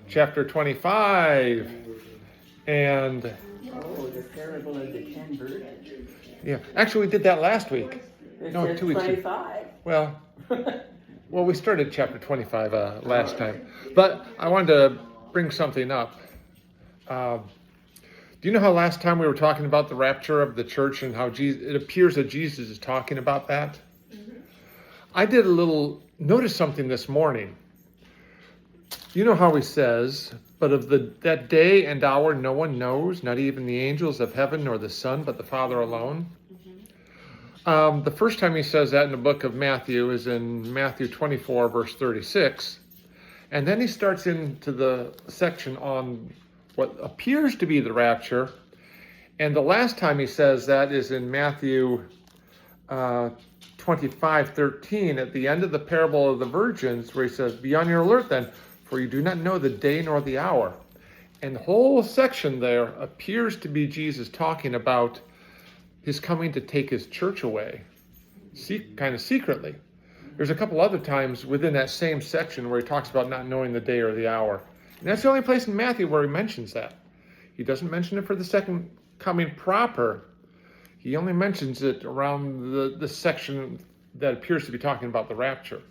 chapter 25, and the parable of the 10 virgins. yeah, actually we did that last week. No, 2 weeks 25. Well, we started chapter 25 last time, but I wanted to bring something up. Do you know how last time we were talking about the rapture of the church and how it appears that Jesus is talking about that? Mm-hmm. I noticed something this morning. You know how he says, but of that day and hour no one knows, not even the angels of heaven nor the Son, but the Father alone. Mm-hmm. The first time he says that in the book of Matthew is in Matthew 24, verse 36. And then he starts into the section on what appears to be the rapture. And the last time he says that is in Matthew 25:13, at the end of the parable of the virgins, where he says, "Be on your alert then, for you do not know the day nor the hour." And the whole section there appears to be Jesus talking about his coming to take his church away, kind of secretly. There's a couple other times within that same section where he talks about not knowing the day or the hour. And that's the only place in Matthew where he mentions that. He doesn't mention it for the second coming proper. He only mentions it around the section that appears to be talking about the rapture.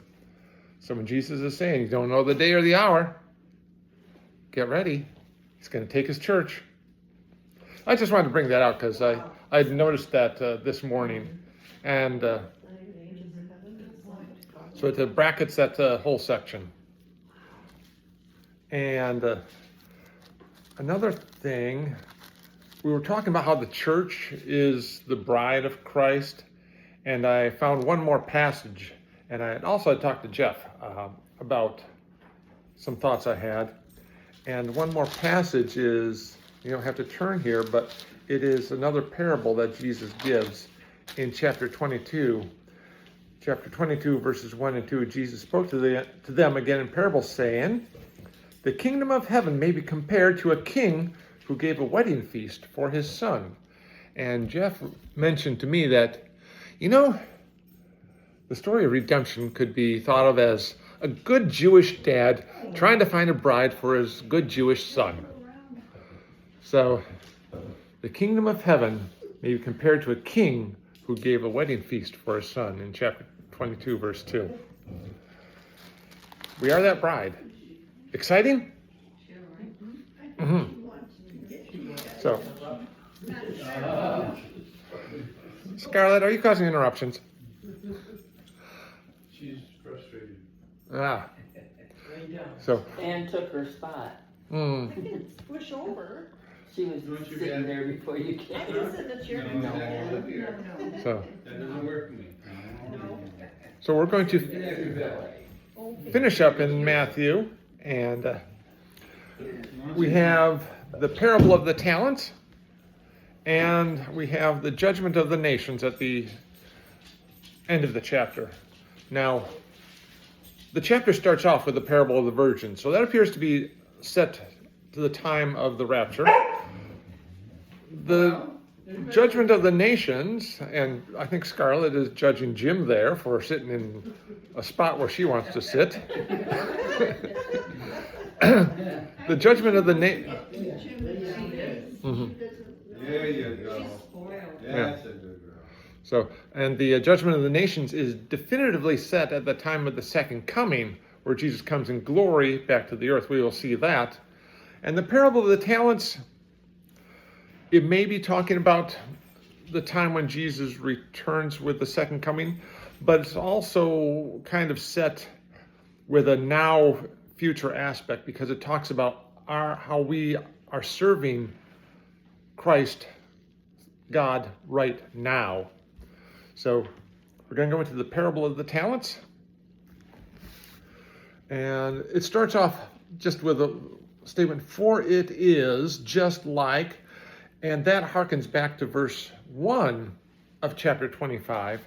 So when Jesus is saying, you don't know the day or the hour, get ready. He's going to take his church. I just wanted to bring that out because I noticed that this morning. And so it brackets that whole section. And another thing, we were talking about how the church is the bride of Christ, and I found one more passage, and I also talked to Jeff about some thoughts I had. And one more passage is, you don't have to turn here, but it is another parable that Jesus gives in chapter 22. Chapter 22, verses 1 and 2, Jesus spoke to them again in parables, saying, "The kingdom of heaven may be compared to a king who gave a wedding feast for his son." And Jeff mentioned to me that, the story of redemption could be thought of as a good Jewish dad trying to find a bride for his good Jewish son. So, the kingdom of heaven may be compared to a king who gave a wedding feast for his son in chapter 22, verse 2. We are that bride. Exciting? Mm-hmm. So, Scarlett, are you causing interruptions? She's frustrated. So. Anne took her spot. I can push over. She was sitting there before you came. I can sit in the chair. No. So. That doesn't work for me. No. So we're going to finish up in Matthew, and we have the parable of the talents, and we have the judgment of the nations at the end of the chapter. Now, the chapter starts off with the parable of the virgins, so that appears to be set to the time of the rapture. The judgment of the nations, and I think Scarlett is judging Jim there for sitting in a spot where she wants to sit. The judgment of the nations. Mm-hmm. There you go. That's a good girl. So, and the judgment of the nations is definitively set at the time of the second coming, where Jesus comes in glory back to the earth. We will see that. And the parable of the talents, it may be talking about the time when Jesus returns with the second coming, but it's also kind of set with a now future aspect, because it talks about how we are serving Christ, God, right now. So we're going to go into the parable of the talents. And it starts off just with a statement, "For it is just like," and that harkens back to verse 1 of chapter 25,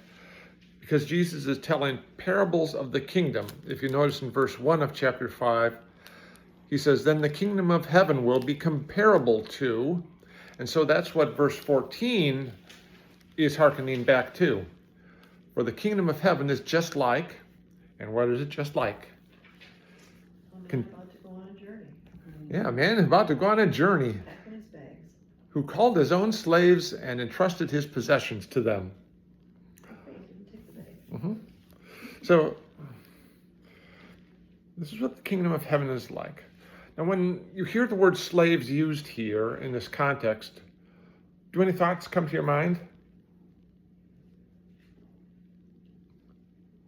because Jesus is telling parables of the kingdom. If you notice in verse 1 of chapter 5, he says, "Then the kingdom of heaven will be comparable to," and so that's what verse 14 is hearkening back to. For the kingdom of heaven is just like, and what is it just like? Yeah, a man about to go on a journey, Packing his bags. who called his own slaves and entrusted his possessions to them. Okay, didn't take the bag. hmm So, this is what the kingdom of heaven is like. Now, when you hear the word slaves used here in this context, do any thoughts come to your mind?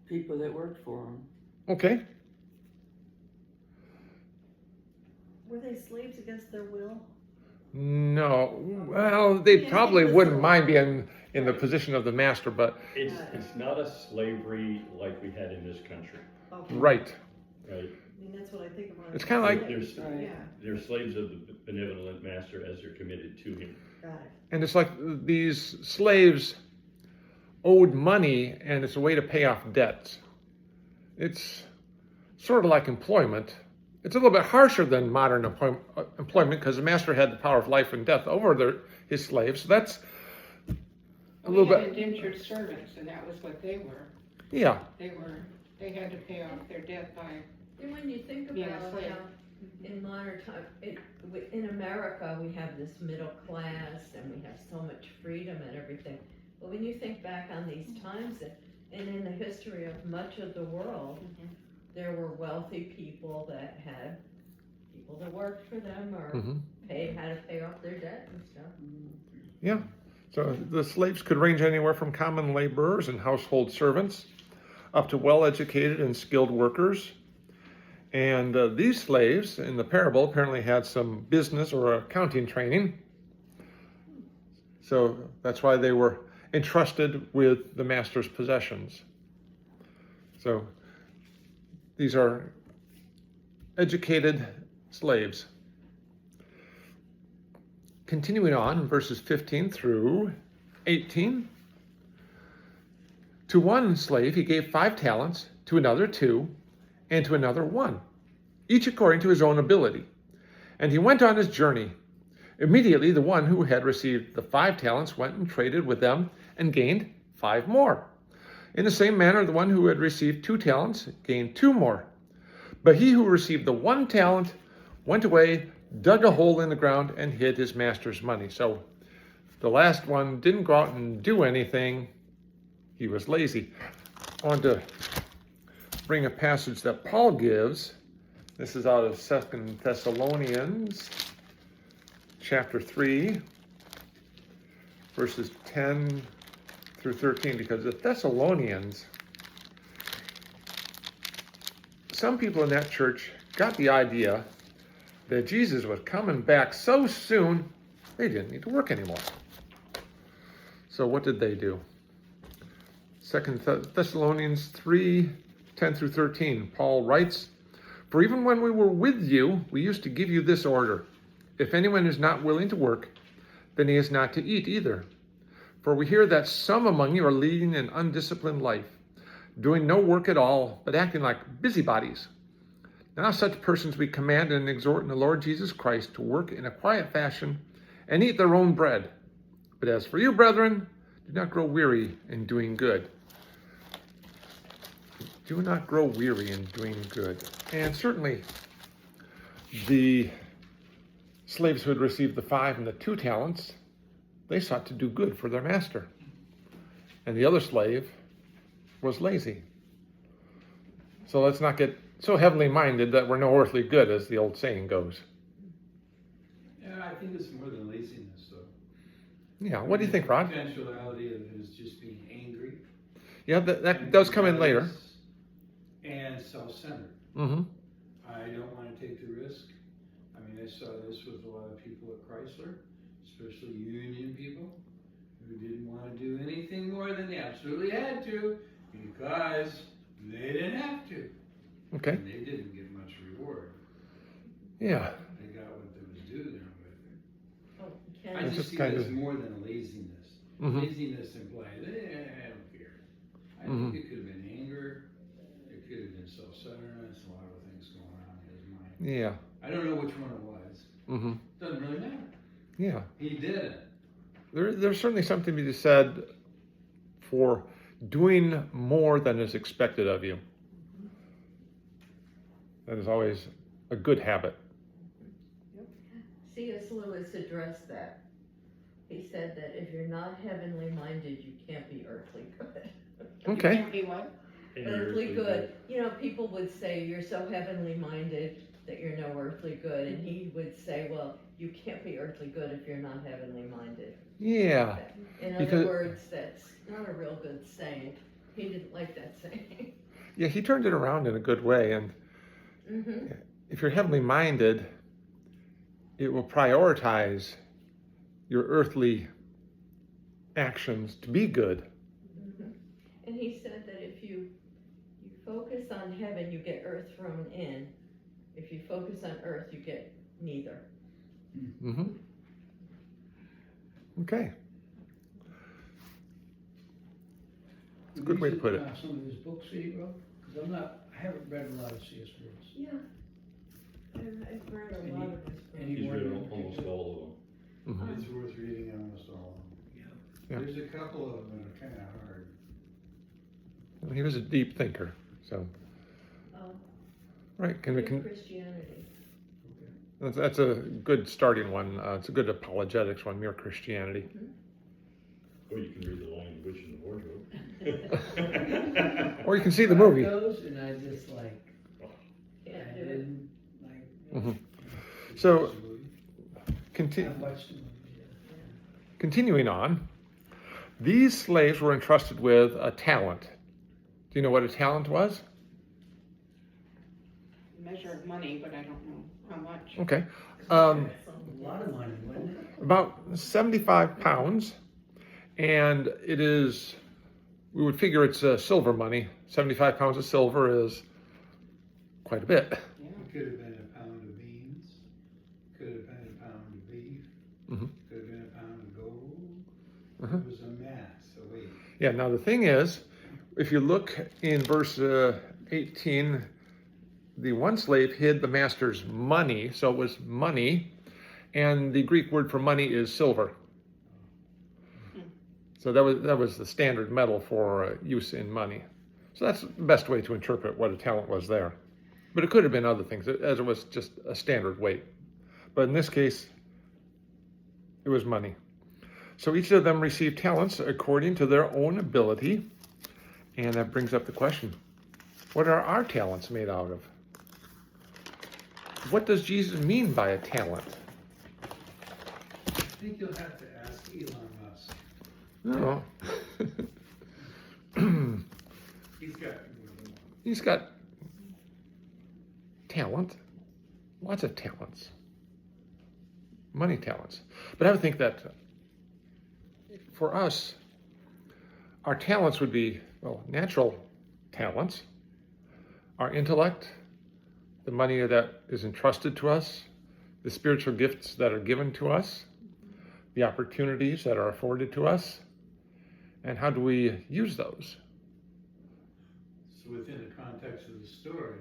People that worked for him. Okay. Were they slaves against their will? No. Well, they probably wouldn't mind being in the position of the master, but It's not a slavery like we had in this country, Okay. right. right? I mean, that's what I think about. It's kinda like- There's, Right. Yeah, they're slaves of the benevolent master as they're committed to him. got it. And it's like these slaves owed money, and it's a way to pay off debts. It's sort of like employment. It's a little bit harsher than modern employment because the master had the power of life and death over his slaves. So that's a little We had bit, indentured servants, and that was what they were. yeah. They had to pay off their debt by, And when you think Yeah, about slave. how in modern time, in America, we have this middle class and we have so much freedom and everything. But when you think back on these times and in the history of much of the world, there were wealthy people that had people that worked for them or hmm had to pay off their debt and stuff. Yeah. So the slaves could range anywhere from common laborers and household servants up to well-educated and skilled workers. And these slaves in the parable apparently had some business or accounting training. So that's why they were entrusted with the master's possessions. So these are educated slaves. Continuing on in verses 15 through 18. To one slave he gave 5 talents, to another 2, and to another 1, each according to his own ability. And he went on his journey. Immediately the one who had received the 5 talents went and traded with them and gained 5 more. In the same manner the one who had received 2 talents gained 2 more. But he who received the 1 talent went away, dug a hole in the ground, and hid his master's money. So the last one didn't go out and do anything. He was lazy. I want to bring a passage that Paul gives. This is out of 2 Thessalonians chapter 3, verses 10 through 13, because the Thessalonians, some people in that church got the idea that Jesus was coming back so soon, they didn't need to work anymore. So what did they do? 2 Thessalonians 3, 10 through 13, Paul writes, "For even when we were with you, we used to give you this order. If anyone is not willing to work, then he is not to eat either. For we hear that some among you are leading an undisciplined life, doing no work at all, but acting like busybodies. Now such persons we command and exhort in the Lord Jesus Christ to work in a quiet fashion and eat their own bread. But as for you, brethren, do not grow weary in doing good." Do not grow weary in doing good. And certainly the slaves who had received the 5 and the 2 talents, they sought to do good for their master. And the other slave was lazy. So let's not get so heavenly minded that we're no earthly good, as the old saying goes. Yeah, I think it's more than laziness, though. Yeah, what do you think, Rod? The potentiality of it is just being angry. Yeah, that does come in later. And self-centered. Mm-hmm. I don't want to take the risk. I mean, I saw this with a lot of people at Chrysler, especially union people, who didn't want to do anything more than they absolutely had to because they didn't have to. Okay. And they didn't get much reward. Yeah. They got what was due them. But Ken, I It's just just see kind this of- more than a laziness. Mhm. Laziness implies, I don't care. I Mhm. think it could have been anger. It could have been self-centeredness. A lot of things going on in his mind. Yeah. I don't know which one it was. Mm-hmm. Doesn't really matter. Yeah. He did it. There's certainly something to be said for doing more than is expected of you. That is always a good habit. C.S. Lewis addressed that. He said that if you're not heavenly minded, you can't be earthly good. You Okay. can't be what? Any Earthly good. You know, people would say you're so heavenly minded that you're no earthly good, and he would say, well, you can't be earthly good if you're not heavenly minded. Yeah. In Because- other words, that's not a real good saying. He didn't like that saying. Yeah, he turned it around in a good way. And Mm-hmm. if you're heavenly minded, it will prioritize your earthly actions to be good. Mm-hmm. And he said that if you focus on heaven, you get earth thrown in. If you focus on earth, you get neither. Mm-hmm. Okay. It's a good way to put it. Some of his books that he wrote, because I haven't read a lot of C.S. Lewis. Yeah. I've read a lot of his books. Any He's one read in almost particular? all of them. Mhm. It's worth reading almost all of them. Yeah. There's a couple of them that are kind of hard. Well, he was a deep thinker. So, right. Can we? Pure Christianity. That's a good starting one. It's a good apologetics one. Mere Christianity. Or you can read The Lion, the Witch, and the Wardrobe. Or you can see the movie. Those, and I just like, Can't I do it. didn't like. Mhm. So, I Conti- watched the movie. Yeah. continuing on, these slaves were entrusted with a talent. Do you know what a talent was? Measure of money, but I don't know how much. Okay. A lot of money, wasn't it? About 75 pounds. And it is, we would figure it's silver money. 75 pounds of silver is quite a bit. Yeah. It could have been a pound of beans, could have been a pound of beef, Mhm. could have been a pound of gold. Uh-huh. It was a mass, a weight. Yeah, now the thing is, if you look in verse 18, the one slave hid the master's money, so it was money, and the Greek word for money is silver. So that was the standard metal for use in money. So that's the best way to interpret what a talent was there. But it could have been other things, as it was just a standard weight. But in this case, it was money. So each of them received talents according to their own ability. And that brings up the question, what are our talents made out of? What does Jesus mean by a talent? I think you'll have to ask Elon Musk. No. He's got more than one. He's got talent, lots of talents, money talents. But I would think that for us, our talents would be, well, natural talents, our intellect, the money that is entrusted to us, the spiritual gifts that are given to us, the opportunities that are afforded to us, and how do we use those? So within the context of the story,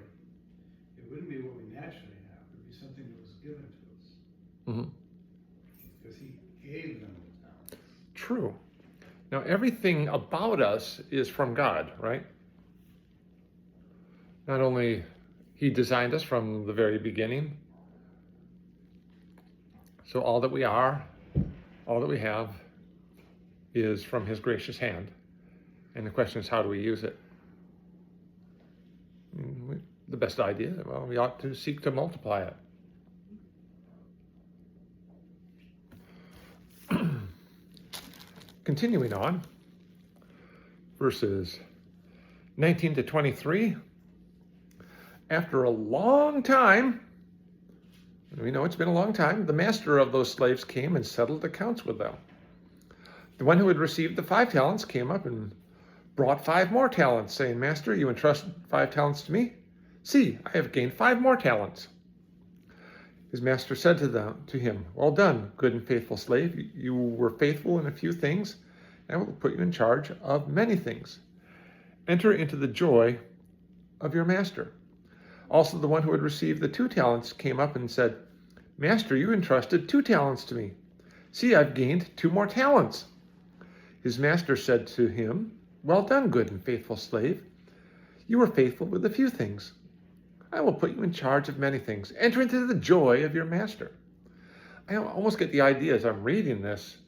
it wouldn't be what we naturally have. It would be something that was given to us. Mm-hmm. Because he gave them the talents. True. Now, everything about us is from God, right? Not only He designed us from the very beginning, so all that we are, all that we have, is from His gracious hand. And the question is, how do we use it? The best idea, well, we ought to seek to multiply it. Continuing on, verses 19 to 23. After a long time, and we know it's been a long time, the master of those slaves came and settled accounts with them. The one who had received the 5 talents came up and brought 5 more talents, saying, Master, you entrusted 5 talents to me. See, I have gained 5 more talents. His master said to him, Well done, good and faithful slave. You were faithful in a few things, and I will put you in charge of many things. Enter into the joy of your master. Also, the one who had received the 2 talents came up and said, Master, you entrusted 2 talents to me. See, I've gained 2 more talents. His master said to him, Well done, good and faithful slave. You were faithful with a few things. I will put you in charge of many things. Enter into the joy of your master. I almost get the idea as I'm reading this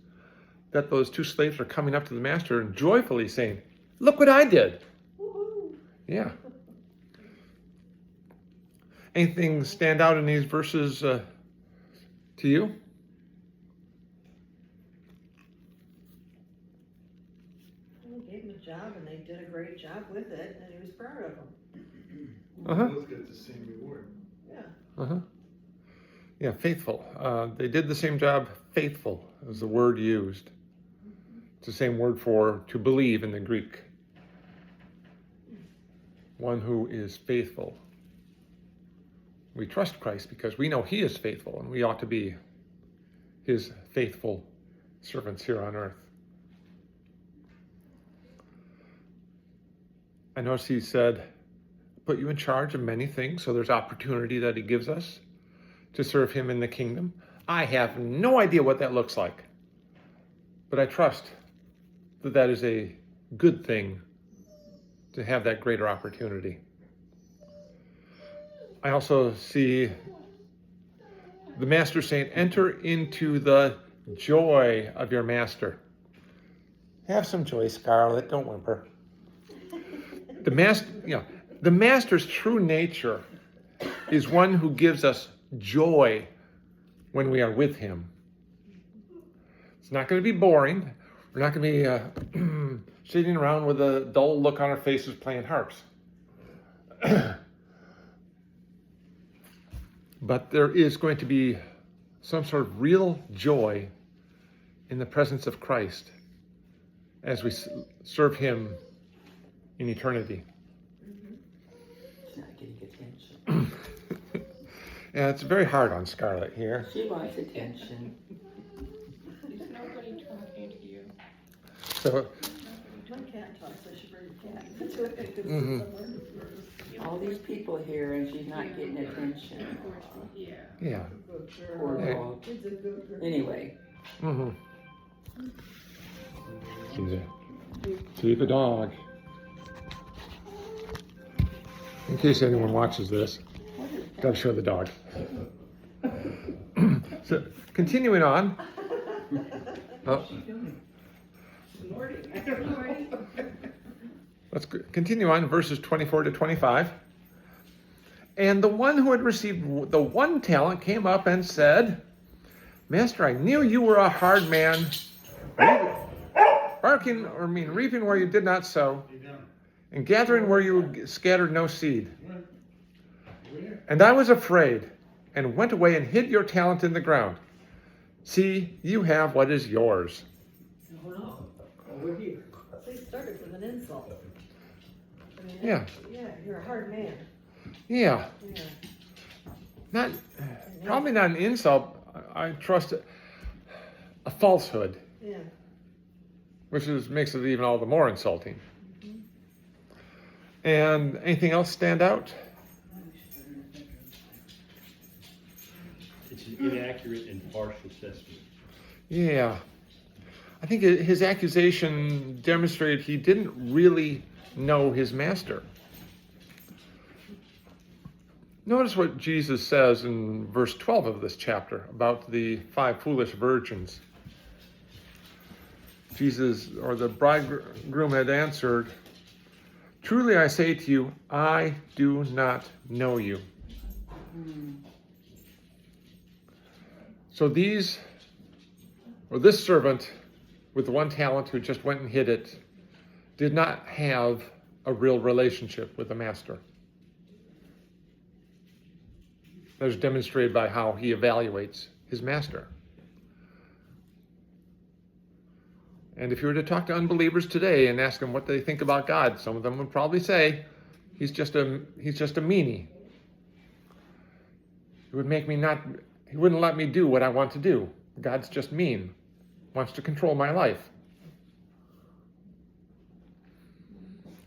that those two slaves are coming up to the master and joyfully saying, "Look what I did." Woohoo! Yeah. Anything stand out in these verses to you? He gave him a job and they did a great job with it and he was proud of them. Uh-huh. Both get the same reward. Yeah. Uh-huh. Yeah, faithful. They did the same job. Faithful is the word used. It's the same word for to believe in the Greek. One who is faithful. We trust Christ because we know he is faithful, and we ought to be his faithful servants here on earth. I notice he said, put you in charge of many things, so there's opportunity that he gives us to serve him in the kingdom. I have no idea what that looks like, but I trust that that is a good thing to have that greater opportunity. I also see the master saying, enter into the joy of your master. Have some joy, Scarlet, don't whimper. The master's true nature is one who gives us joy when we are with him. It's not going to be boring. We're not going to be sitting around with a dull look on our faces playing harps. But there is going to be some sort of real joy in the presence of Christ as we serve him in eternity. It's not getting attention. Yeah, it's very hard on Scarlet here. She wants attention. There's nobody talking to you. So, My cat talks, I should bring a cat. Mhm. All these people here and she's not getting attention. Yeah. yeah. Poor Yeah. dog. It's a good girl. Anyway, Mm-hmm. Keep a dog. In case anyone watches this, gotta show the dog. So, continuing on. Oh, let's continue on, verses 24 to 25. And the one who had received the one talent came up and said, Master, I knew you were a hard man, reaping where you did not sow, and gathering where you scattered no seed. And I was afraid, and went away and hid your talent in the ground. See, you have what is yours. over here. They started with an insult. I mean, Yeah. Yeah, you're a hard man. Yeah, Yeah. probably not an insult. I trust a falsehood, Yeah. which makes it even all the more insulting. And anything else stand out? It's an inaccurate and harsh assessment. Yeah. I think his accusation demonstrated he didn't really know his master. Notice what Jesus says in verse 12 of this chapter about the 5 foolish virgins. Jesus, or the bridegroom, had answered, truly I say to you, I do not know you. So this servant with the one talent who just went and hid it did not have a real relationship with the master. That is demonstrated by how he evaluates his master. And if you were to talk to unbelievers today and ask them what they think about God, some of them would probably say, he's just a meanie. He wouldn't let me do what I want to do. God's just mean, wants to control my life.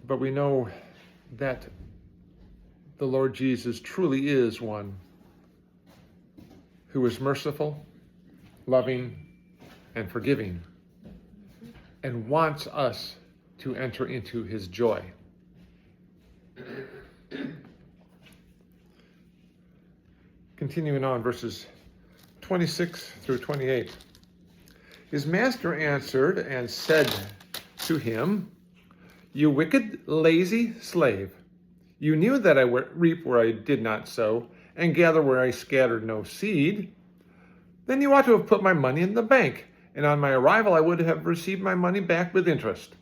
But we know that the Lord Jesus truly is one who is merciful, loving, and forgiving, and wants us to enter into his joy. Continuing on, verses 26 through 28. His master answered and said to him, "You wicked, lazy slave, you knew that I reap where I did not sow, and gather where I scattered no seed. Then you ought to have put my money in the bank, and on my arrival I would have received my money back with interest.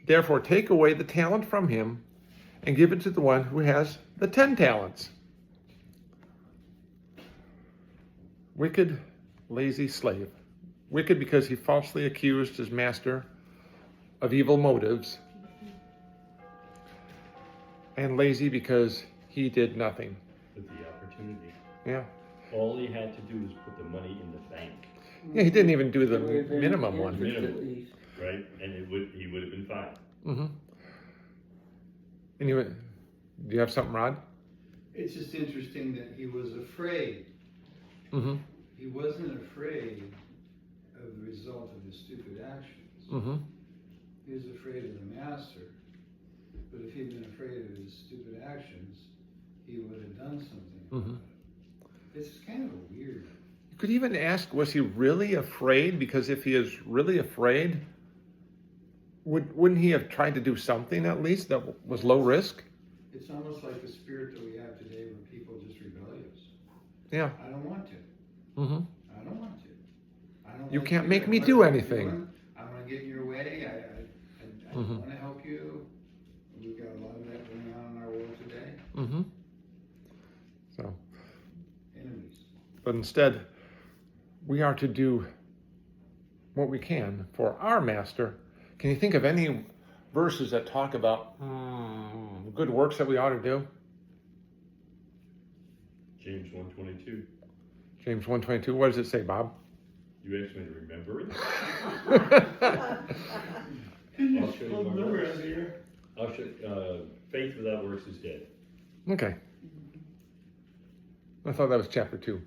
Therefore take away the talent from him, and give it to the one who has the 10 talents. Wicked, lazy slave. Wicked because he falsely accused his master of evil motives, and lazy because he did nothing. With the opportunity. Yeah. All he had to do was put the money in the bank, Yeah, he didn't even do the It would have been minimum one. interest at Minimum. least. right? And he would have been fine. Mm-hmm. Anyway, do you have something, Rod? It's just interesting that he was afraid. Mm-hmm. He wasn't afraid of the result of his stupid actions. Mm-hmm. He was afraid of the master. But if he'd been afraid of his stupid actions, he would have done something about Mm-hmm. it. It's kind of weird. You could even ask, was he really afraid? Because if he is really afraid, wouldn't he have tried to do something at least that was low risk? It's almost like the spirit that we have today where people are just rebellious. Yeah. I don't want to. Mm-hmm. I don't want to. I don't You like can't you. make I me want do what you're anything. doing. I want to get in your way. I Mhm. want to help you. We've got a lot of that going on in our world today. Mm-hmm. So, Enemies. but instead, we are to do what we can for our master. Can you think of any verses that talk about good works that we ought to do? James 1:22. James 1:22. What does it say, Bob? You asked me to remember it. I'll show you my works. I'll show. Faith without works is dead. Okay. I thought that was chapter 2.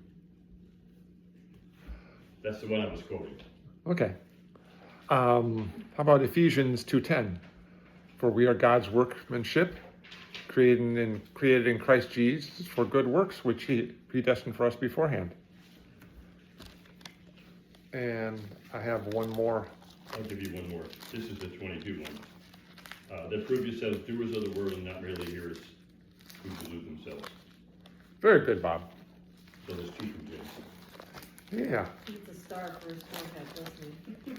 That's the one I was quoting. Okay. How about Ephesians 2:10? For we are God's workmanship, created in Christ Jesus for good works, which He predestined for us beforehand. And I have one more. I'll give you one more. This is the 22 one. That prove yourselves doers of the word and not merely hearers who delude themselves. Very good, Bob. So there's two from James. Yeah. He's a star for his forehead, doesn't he?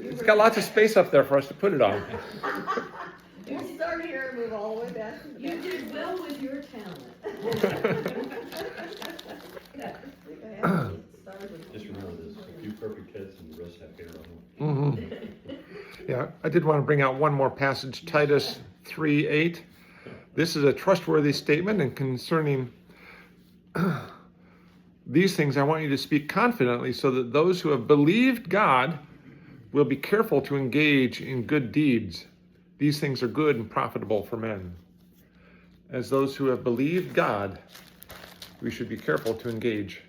It's got lots of space up there for us to put it on. You start here and move all the way back to the You back. did well with your talent. Just remember this, a few perfect heads and the rest have hair on them. Mm-hmm. Yeah, I did want to bring out one more passage, Titus 3:8. This is a trustworthy statement, and concerning these things, I want you to speak confidently so that those who have believed God will be careful to engage in good deeds. These things are good and profitable for men. As those who have believed God, we should be careful to engage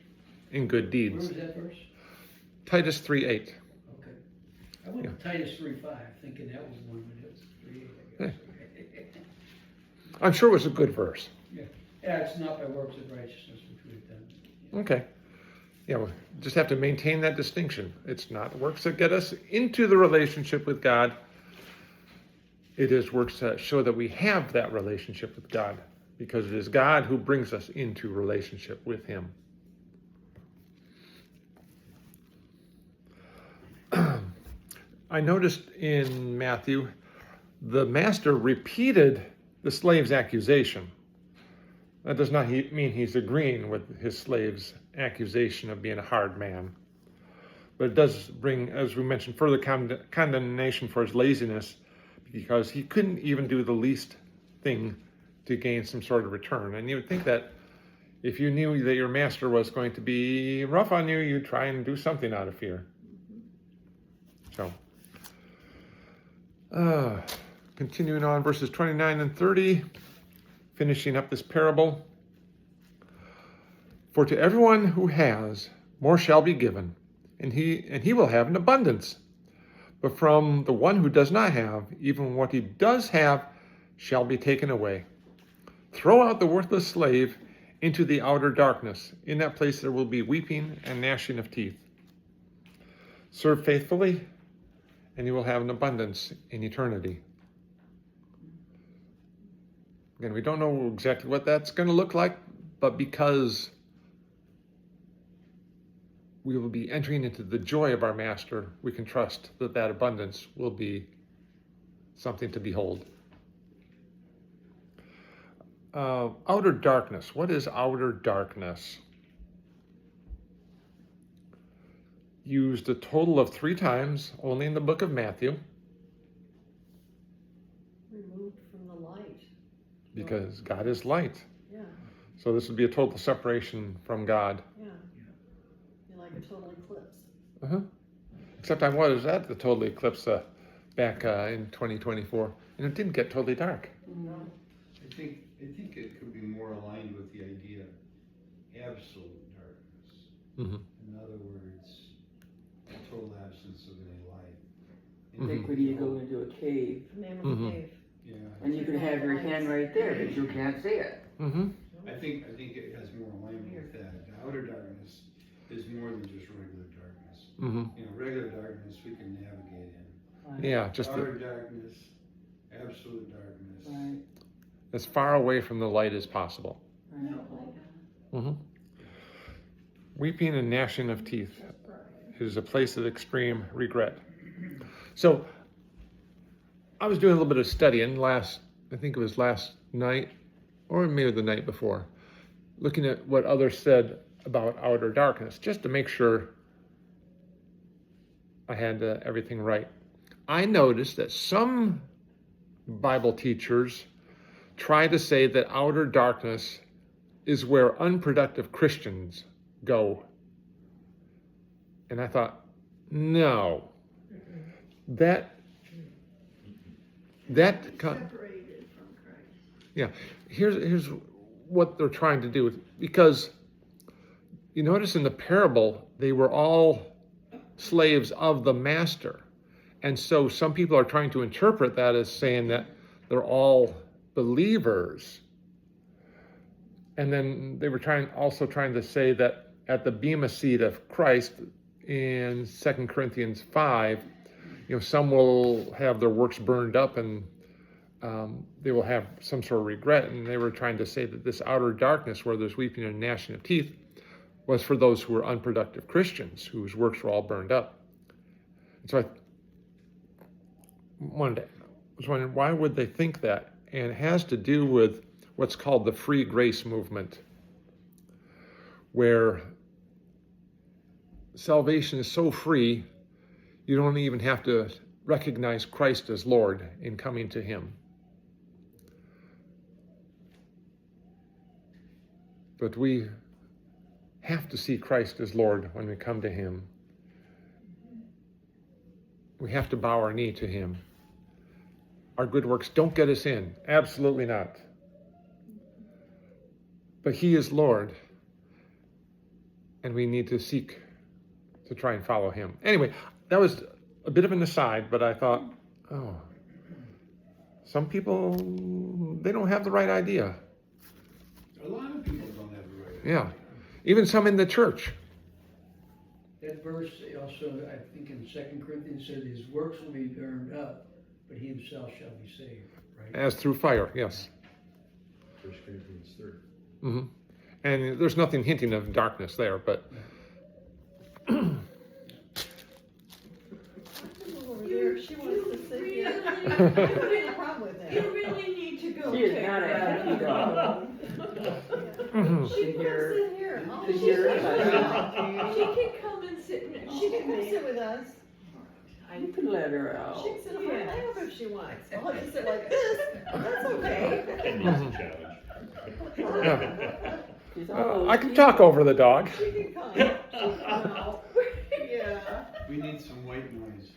in good Where deeds. was that verse? Titus 3:8. Okay. I went to Titus 3:5, thinking that was one, but it was 3:8, I guess. I'm sure it was a good verse. Yeah, it's not by works of righteousness which we've done. Okay. Yeah, we just have to maintain that distinction. It's not works that get us into the relationship with God. It is works that show that we have that relationship with God, because it is God who brings us into relationship with Him. I noticed in Matthew, the master repeated the slave's accusation. That does not mean he's agreeing with his slave's accusation of being a hard man. But it does bring, as we mentioned, further condemnation for his laziness, because he couldn't even do the least thing to gain some sort of return. And you would think that if you knew that your master was going to be rough on you, you'd try and do something out of fear. So, continuing on, verses 29 and 30, finishing up this parable. For to everyone who has, more shall be given, and he will have an abundance. But from the one who does not have, even what he does have shall be taken away. Throw out the worthless slave into the outer darkness. In that place there will be weeping and gnashing of teeth. Serve faithfully, and you will have an abundance in eternity. Again, we don't know exactly what that's going to look like, but because we will be entering into the joy of our Master, we can trust that that abundance will be something to behold. Outer darkness. What is outer darkness? Used a total of 3 times, only in the book of Matthew, Removed from the light. because God is light. Yeah, So this would be a total separation from God. yeah. You're like a total eclipse. Uh-huh. Except I was at the total eclipse back in 2024, and it didn't get totally dark. I think it could be more aligned with the idea of absolute darkness. Mm-hmm. In other words, a total absence of any light. I think when you go into a cave, The name of Mhm. the cave. Yeah, and you can have your hand right there, but you can't see it. Mm-hmm. I think it has more alignment with that. The outer darkness is more than just regular darkness. Mm-hmm. You know, regular darkness we can navigate in. Yeah, just Outer darkness, absolute darkness. Right, as far away from the light as possible. right. Mm-hmm. Weeping and gnashing of teeth is a place of extreme regret. So I was doing a little bit of studying I think it was last night, or maybe the night before, looking at what others said about outer darkness, just to make sure I had everything right. I noticed that some Bible teachers try to say that outer darkness is where unproductive Christians go. And I thought, no. That Separated from Christ. yeah, here's what they're trying to do, because you notice in the parable they were all slaves of the master, and so some people are trying to interpret that as saying that they're all believers, and then they were also trying to say that at the bema seat of Christ in 2 Corinthians 5, some will have their works burned up, and they will have some sort of regret. And they were trying to say that this outer darkness where there's weeping and gnashing of teeth was for those who were unproductive Christians, whose works were all burned up. And so I was wondering, why would they think that? And it has to do with what's called the free grace movement, where salvation is so free, you don't even have to recognize Christ as Lord in coming to him. But we have to see Christ as Lord when we come to him. We have to bow our knee to him. Our good works don't get us in. Absolutely not. But he is Lord, and we need to seek to try and follow him. Anyway, that was a bit of an aside, but I thought, some people, they don't have the right idea. A lot of people don't have the right. Yeah, even some in the church. That verse also, I think in 2 Corinthians said his works will be burned up, but he himself shall be saved, right? As through fire, yes. 1 Corinthians 3. Mm-hmm. And there's nothing hinting of darkness there, but Over there, she wants to sit here. really- I don't have a problem with You that. really need to go She is check not a her happy out. dog. Mhm. She can come sit here. Oh, To she's hear good. about She can come and sit next She to can come me. sit with us. You can let her She out. can sit on my lap if she wants. I'll have to sit like this. That's okay. That needs a challenge. yeah. She's all I can talk over the dog. She can come. She can come out. Yeah. We need some white noise.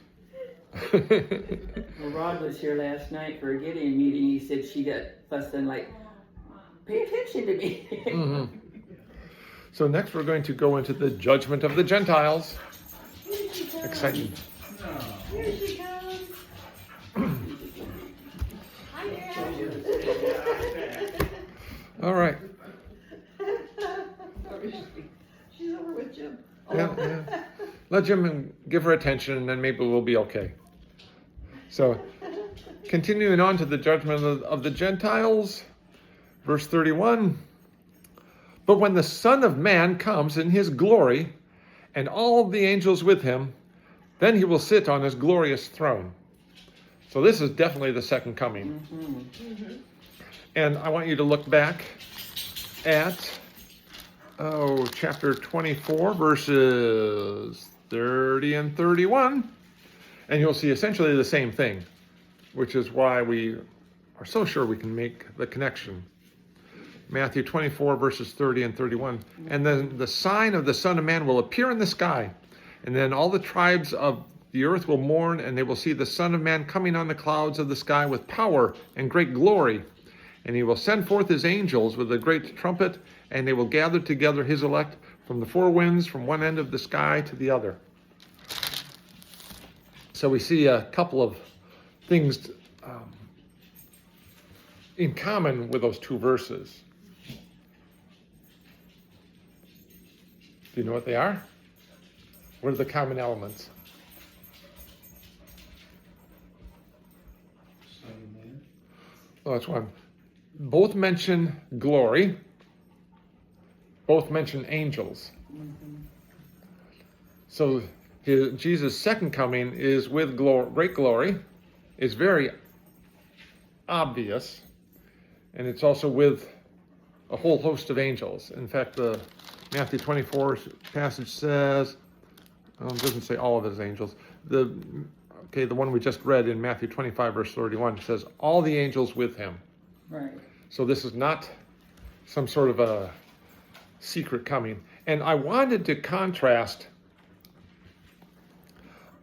Well, Rod was here last night for a Gideon meeting. He said she got fussing like, pay attention to me. Mhm. So next we're going to go into the judgment of the Gentiles. Here she comes. Exciting. No. Here she comes. Hi, Dad. All right. Yeah. Let Jim give her attention, and then maybe we'll be okay. So, continuing on to the judgment of the Gentiles, verse 31. But when the Son of Man comes in his glory, and all the angels with him, then he will sit on his glorious throne. So this is definitely the second coming. And I want you to look back at chapter 24, verses 30 and 31, and you'll see essentially the same thing, which is why we are so sure we can make the connection. Matthew 24, verses 30 and 31. And then the sign of the Son of Man will appear in the sky, and then all the tribes of the earth will mourn, and they will see the Son of Man coming on the clouds of the sky with power and great glory. And he will send forth his angels with a great trumpet, and they will gather together his elect from the four winds, from one end of the sky to the other. So we see a couple of things in common with those two verses. Do you know what they are? What are the common elements? Son of Man. Well, that's one. Both mention glory. Both mention angels. So Jesus' second coming is with great glory. It's very obvious. And it's also with a whole host of angels. In fact, the Matthew 24 passage says, it doesn't say all of his angels. The one we just read in Matthew 25, verse 31 says, all the angels with him. Right. So this is not some sort of a secret coming. And I wanted to contrast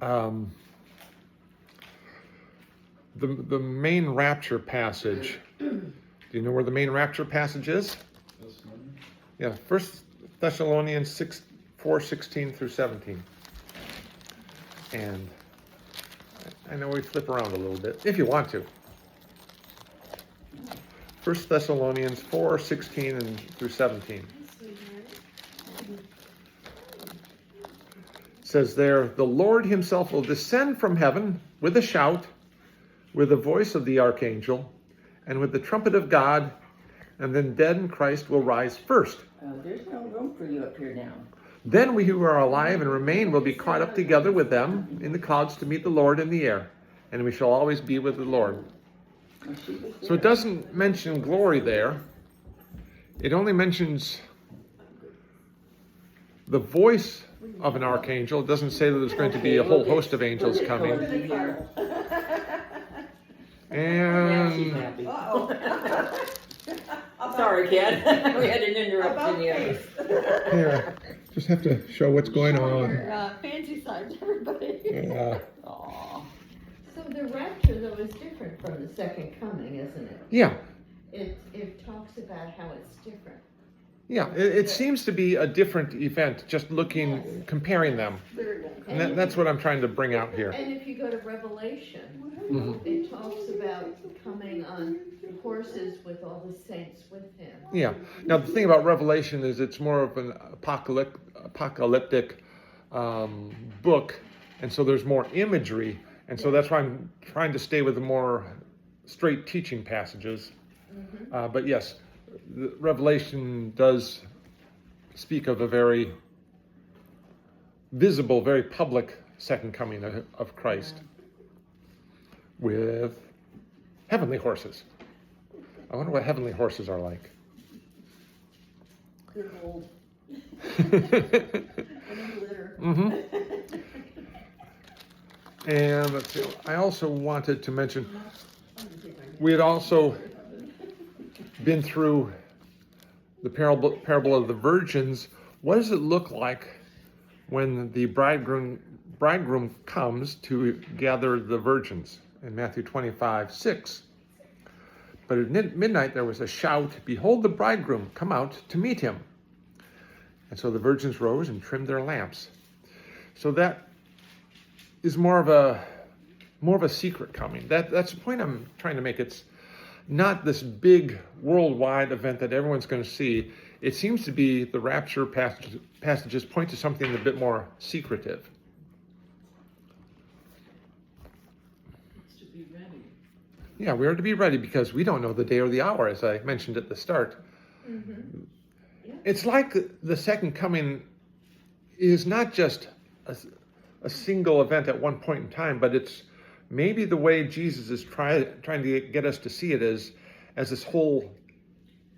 the main rapture passage. Do you know where the main rapture passage is? Yeah, 1 Thessalonians 4:16 through 17. And I know we flip around a little bit, if you want to. 1 Thessalonians 4:16 and through 17. It says there, the Lord himself will descend from heaven with a shout, with the voice of the archangel, and with the trumpet of God, and then dead in Christ will rise first. There's no room for you up here now. Then we who are alive and remain will be caught up together with them in the clouds to meet the Lord in the air, and we shall always be with the Lord. So it doesn't mention glory there. It only mentions the voice of an archangel. It doesn't say that there's going to be a whole host of angels coming. And Sorry, Ken. We had an interruption here. here, just have to show what's going on. Fancy signs, everybody. Yeah. Aw. So the rapture, though, is different from the second coming, isn't it? Yeah. It talks about how it's different. Yeah, it seems to be a different event, just comparing them. And that's what I'm trying to bring out here. And if you go to Revelation, it talks about coming on horses with all the saints with him. Yeah. Now, the thing about Revelation is it's more of an apocalyptic book, and so there's more imagery, and so that's why I'm trying to stay with the more straight teaching passages. But yes, the Revelation does speak of a very visible, very public second coming of Christ with heavenly horses. I wonder what heavenly horses are like. They're old. And let's see, I also wanted to mention, we had also been through the parable of the virgins. What does it look like when the bridegroom comes to gather the virgins in Matthew 25:6? But at midnight there was a shout, behold the bridegroom, come out to meet him. And so the virgins rose and trimmed their lamps. So that is more of a secret coming. That's the point I'm trying to make. It's not this big worldwide event that everyone's going to see. it seems to be the rapture passages point to something a bit more secretive. It's to be ready. Yeah, we are to be ready because we don't know the day or the hour, as I mentioned at the start. Mm-hmm. It's like the second coming is not just a single event at one point in time, but it's maybe the way Jesus is trying to get us to see it as this whole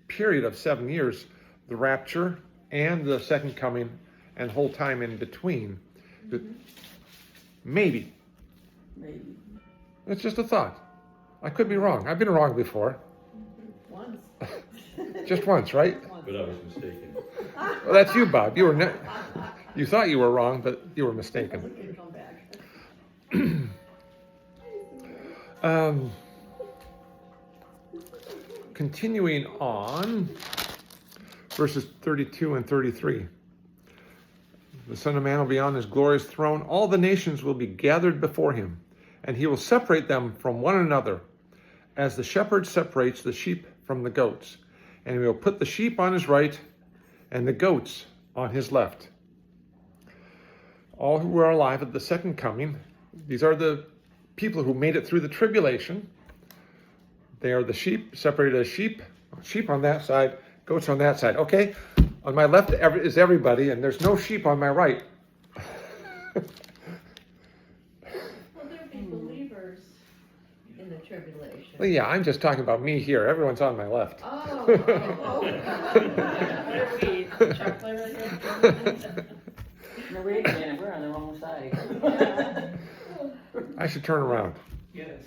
period of 7 years, the rapture and the second coming and whole time in between. Mm-hmm. Maybe. Maybe. It's just a thought. I could be wrong. I've been wrong before. Once. Just once, right? But I was mistaken. Well, that's you, Bob. You thought you were wrong, but you were mistaken. We can come back. Continuing on, verses 32 and 33. The Son of Man will be on his glorious throne. All the nations will be gathered before him, and he will separate them from one another, as the shepherd separates the sheep from the goats. And he will put the sheep on his right and the goats on his left. All who are alive at the second coming, these are the people who made it through the tribulation. They are the sheep, separated as sheep on that side, goats on that side. Okay, on my left is everybody, and there's no sheep on my right. Well, there'll be believers in the tribulation. Well, yeah, I'm just talking about me here. Everyone's on my left. Oh. Where are we? Chocolate right here? No, wait a minute, we're on the wrong side. I should turn around. Yes.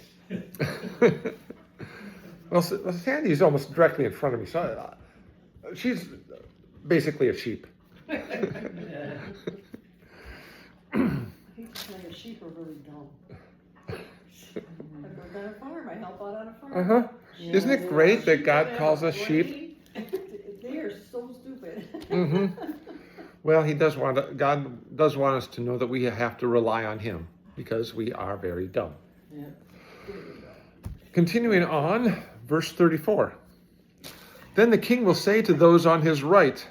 Well, Sandy's almost directly in front of me, so she's basically a sheep. I think the sheep are very dumb. I work on a farm, I help out on a farm. Uh-huh. Isn't it great that God calls us sheep? They are so stupid. Mm-hmm. Well, God does want us to know that we have to rely on him because we are very dumb. Yeah. Continuing on, verse 34. Then the king will say to those on his right,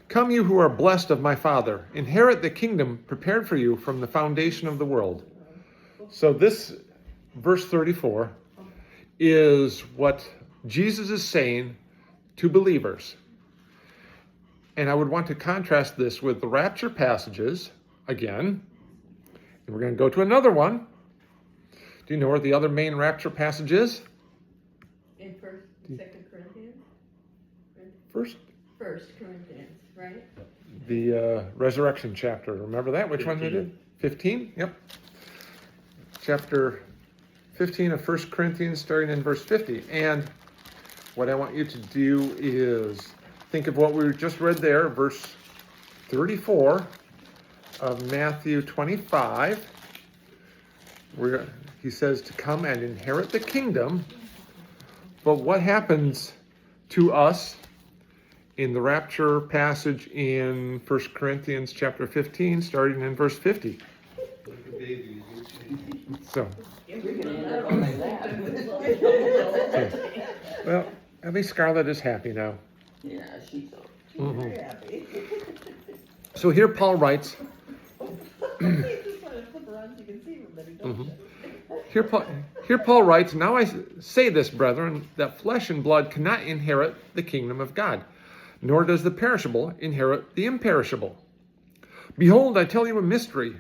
"Come, you who are blessed of my Father, inherit the kingdom prepared for you from the foundation of the world." So this verse 34 is what Jesus is saying to believers. And I would want to contrast this with the rapture passages again. And we're going to go to another one. Do you know where the other main rapture passage is? In Second Corinthians? First, First Corinthians, right? the resurrection chapter. Remember that? Which one we did? 15? Yep. Chapter 15 of 1 Corinthians, starting in verse 50. And what I want you to do is think of what we just read there, verse 34 of Matthew 25, where he says to come and inherit the kingdom. But what happens to us in the rapture passage in 1 Corinthians chapter 15, starting in verse 50? Like a baby, you change. So, You're gonna end up on my lap. well, at least Scarlett is happy now. Yeah, she's so. She's very happy. So here Paul writes, You just want to flip around so you can see everybody, don't you? Here Paul writes, "Now I say this, brethren, that flesh and blood cannot inherit the kingdom of God, nor does the perishable inherit the imperishable. Behold, I tell you a mystery.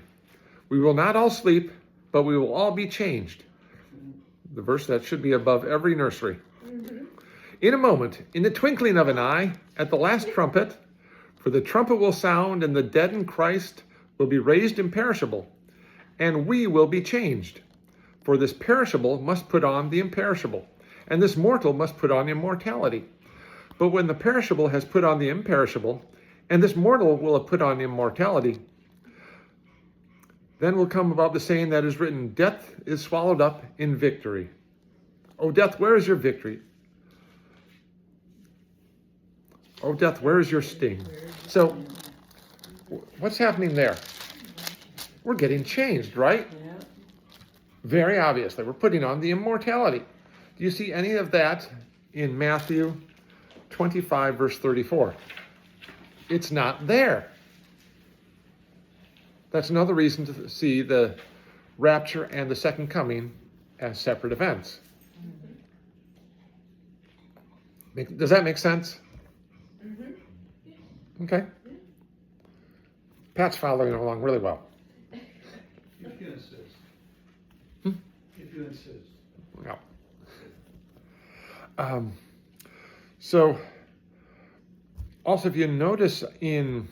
We will not all sleep, but we will all be changed." The verse that should be above every nursery. "In a moment, in the twinkling of an eye, at the last trumpet, for the trumpet will sound, and the dead in Christ will be raised imperishable, and we will be changed. For this perishable must put on the imperishable, and this mortal must put on immortality. But when the perishable has put on the imperishable, and this mortal will have put on immortality, then will come about the saying that is written, death is swallowed up in victory. O death, where is your victory? O death, where is your sting?" So, what's happening there? We're getting changed, right? Yeah. Very obviously. We're putting on the immortality. Do you see any of that in Matthew 25, verse 34. It's not there. That's another reason to see the rapture and the second coming as separate events. Does that make sense? Okay. Pat's following along really well. If you insist. Hmm? If you insist. Yeah. So, also, if you notice in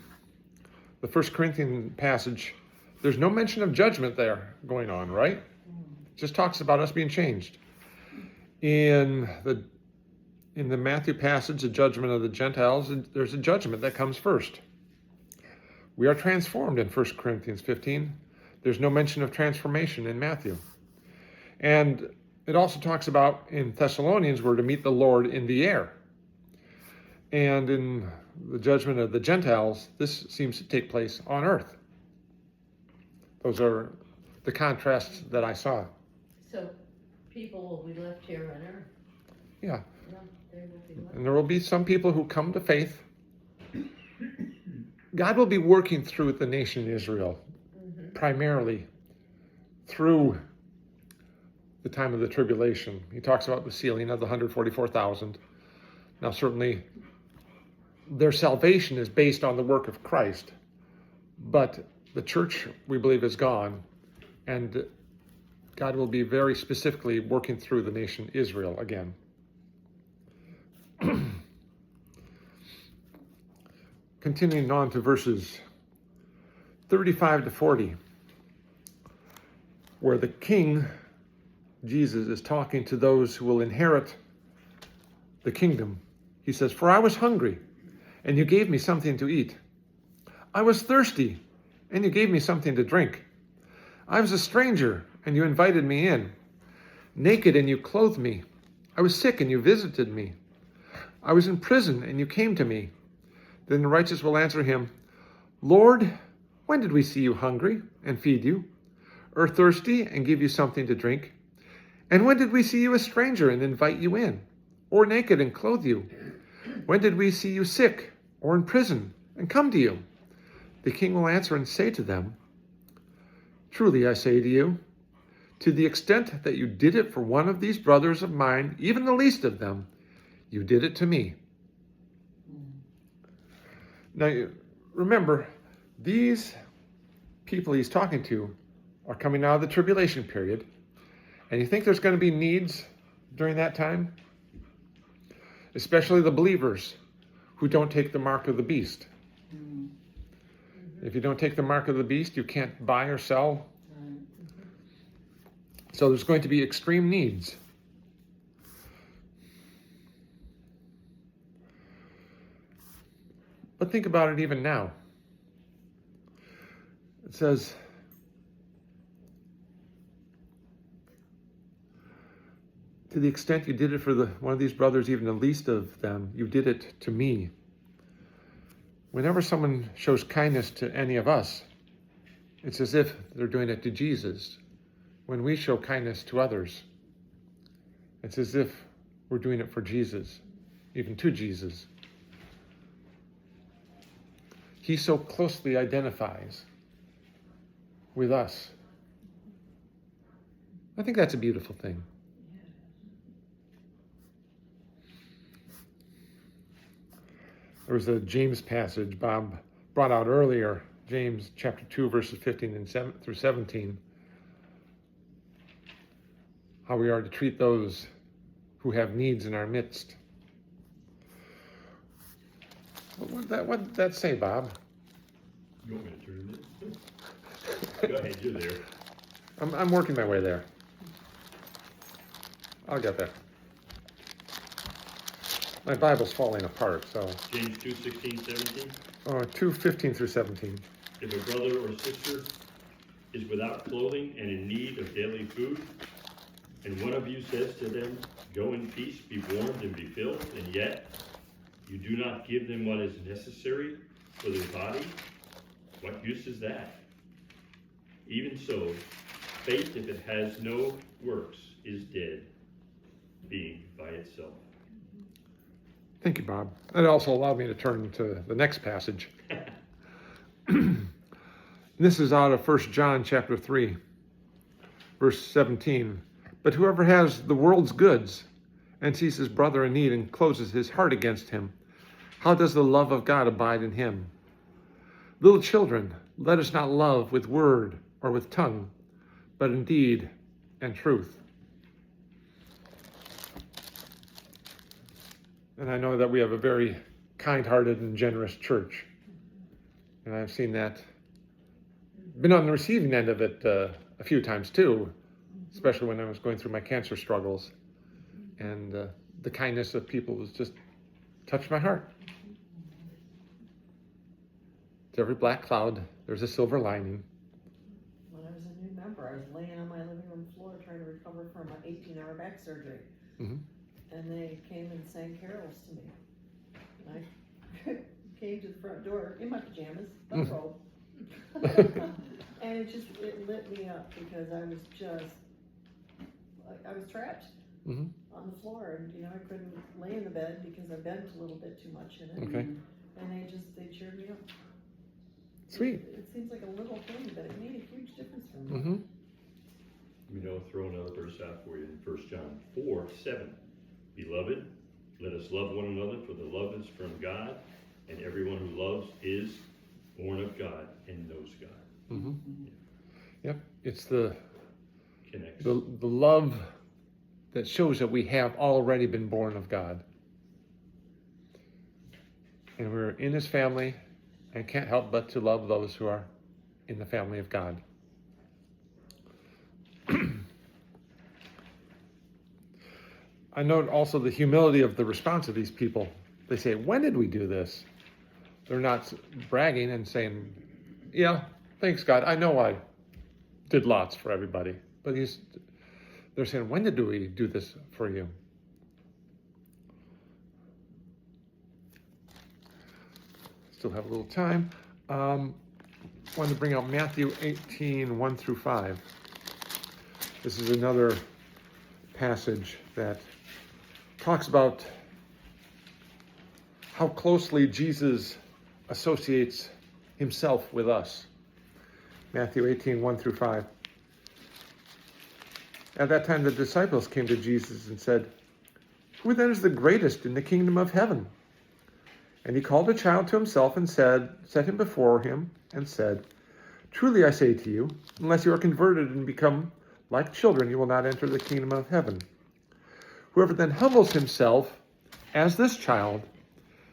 the 1 Corinthians passage, there's no mention of judgment there going on, right? It just talks about us being changed. In the Matthew passage, the judgment of the Gentiles, there's a judgment that comes first. We are transformed in 1 Corinthians 15. There's no mention of transformation in Matthew. And it also talks about in Thessalonians, we're to meet the Lord in the air. And in the judgment of the Gentiles, this seems to take place on earth. Those are the contrasts that I saw. So people will be left here on earth. Yeah. No, they will be left. And there will be some people who come to faith. God will be working through the nation Israel, primarily through the time of the tribulation. He talks about the sealing of the 144,000. Now, certainly, their salvation is based on the work of Christ, but the church, we believe, is gone, and God will be very specifically working through the nation Israel again. Continuing on to verses 35 to 40, where the King, Jesus, is talking to those who will inherit the kingdom. He says, "For I was hungry, and you gave me something to eat. I was thirsty, and you gave me something to drink. I was a stranger, and you invited me in. Naked, and you clothed me. I was sick, and you visited me. I was in prison, and you came to me." Then the righteous will answer him, "Lord, when did we see you hungry and feed you, or thirsty and give you something to drink? And when did we see you a stranger and invite you in, or naked and clothe you? When did we see you sick or in prison and come to you?" The king will answer and say to them, "Truly I say to you, to the extent that you did it for one of these brothers of mine, even the least of them, you did it to me." Now, remember, these people he's talking to are coming out of the tribulation period. And you think there's going to be needs during that time? Especially the believers who don't take the mark of the beast. If you don't take the mark of the beast, you can't buy or sell. So there's going to be extreme needs. But think about it even now. It says, "To the extent you did it for one of these brothers, even the least of them, you did it to me." Whenever someone shows kindness to any of us, it's as if they're doing it to Jesus. When we show kindness to others, it's as if we're doing it for Jesus, even to Jesus. He so closely identifies with us. I think that's a beautiful thing. There was a James passage Bob brought out earlier, James chapter 2, verses 15 through 17, how we are to treat those who have needs in our midst. What did that say, Bob? You want me to turn it? Go ahead, you're there. I'm working my way there. I'll get there. My Bible's falling apart, so. James 2:16, 17. 2:15 through 17. If a brother or sister is without clothing and in need of daily food, and one of you says to them, "Go in peace, be warmed and be filled," and yet you do not give them what is necessary for their body, what use is that? Even so, faith, if it has no works, is dead, being by itself. Thank you, Bob. That also allowed me to turn to the next passage. This is out of 1 John chapter 3, verse 17. But whoever has the world's goods and sees his brother in need and closes his heart against him, how does the love of God abide in him? Little children, let us not love with word or with tongue, but in deed and truth. And I know that we have a very kind-hearted and generous church. And I've seen that, been on the receiving end of it a few times too, especially when I was going through my cancer struggles. And the kindness of people was just touched my heart. To every black cloud, there's a silver lining. When I was a new member, I was laying on my living room floor trying to recover from an 18-hour back surgery. Mhm. And they came and sang carols to me. And I came to the front door in my pajamas, robe. And it lit me up because I was just, I was trapped Mhm. on the floor. And, I couldn't lay in the bed because I bent a little bit too much in it. Okay. And they cheered me up. Sweet. It seems like a little thing, but it made a huge difference for me. Mm-hmm. Throw another verse out for you in 1 John 4:7. Beloved, let us love one another, for the love is from God, and everyone who loves is born of God and knows God. Mm-hmm. Yep. It's the Connects. the love that shows that we have already been born of God. And we're in his family and can't help but to love those who are in the family of God. I note also the humility of the response of these people. They say, when did we do this? They're not bragging and saying, yeah, thanks God, I know I did lots for everybody. But they're saying, when did we do this for you? Still have a little time. Want to bring out Matthew 18, 1 through 5. This is another passage that talks about how closely Jesus associates himself with us. Matthew 18, 1 through 5. At that time the disciples came to Jesus and said, who then is the greatest in the kingdom of heaven? And he called a child to himself and set him before him and said, truly I say to you, unless you are converted and become like children, you will not enter the kingdom of heaven. Whoever then humbles himself as this child,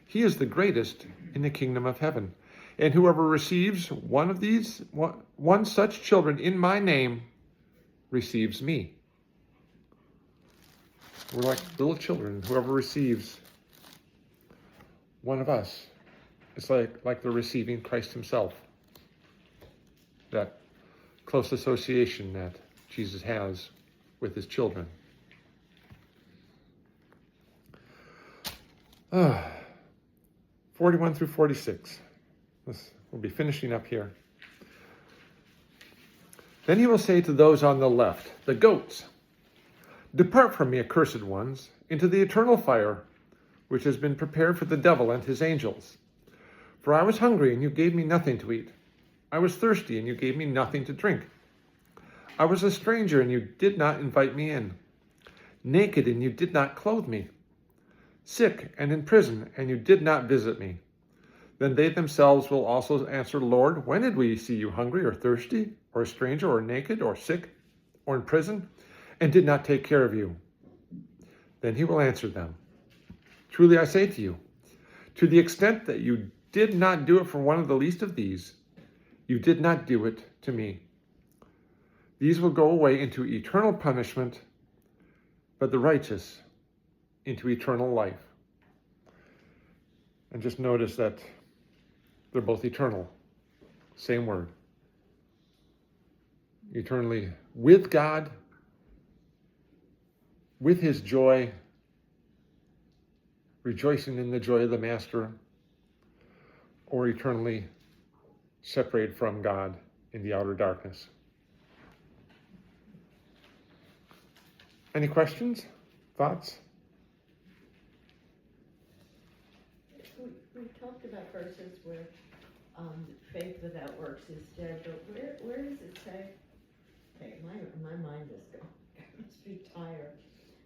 he is the greatest in the kingdom of heaven. And whoever receives one such children in my name receives me. We're like little children. Whoever receives one of us, it's like they're receiving Christ himself. That close association that Jesus has with his children. 41 through 46. We'll be finishing up here. Then he will say to those on the left, the goats, depart from me, accursed ones, into the eternal fire, which has been prepared for the devil and his angels. For I was hungry, and you gave me nothing to eat. I was thirsty, and you gave me nothing to drink. I was a stranger, and you did not invite me in. Naked, and you did not clothe me. Sick and in prison, and you did not visit me. Then they themselves will also answer, Lord, when did we see you hungry or thirsty, or a stranger, or naked, or sick, or in prison, and did not take care of you? Then he will answer them, truly I say to you, to the extent that you did not do it for one of the least of these, you did not do it to me. These will go away into eternal punishment, but the righteous into eternal life. And just notice that they're both eternal. Same word. Eternally with God, with his joy, rejoicing in the joy of the Master, or eternally separated from God in the outer darkness. Any questions? Thoughts? verses where, faith without works is dead, but where does it say? Okay, my mind is going, I must be tired.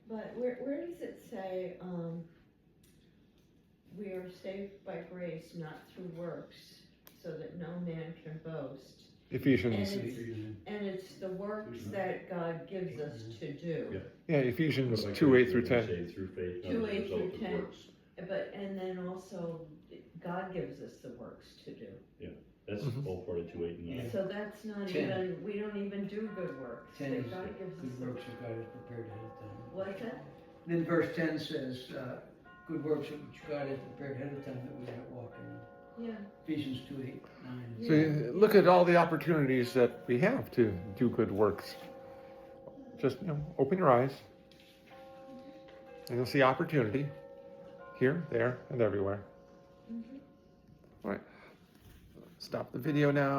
But where does it say, we are saved by grace, not through works, so that no man can boast? Ephesians. And it's the works that God gives us to do. Yeah, Ephesians By 2, 8 through grace we've 10. been saved through faith, not 2, as a 8 result through of 10. works. But, and then also, God gives us the works to do. That's Mhm. all part of 2, 8, and 9. So that's not 10. even, we don't even do good works. 10 is God gives us good the. works that God has prepared ahead of time. What's that? Then verse 10 says, good works which God has prepared ahead of time that we might walk in. Yeah. Ephesians 2, 8, 9. So you look at all the opportunities that we have to do good works. Just, open your eyes, and you'll see opportunity here, there, and everywhere. All right. Stop the video now.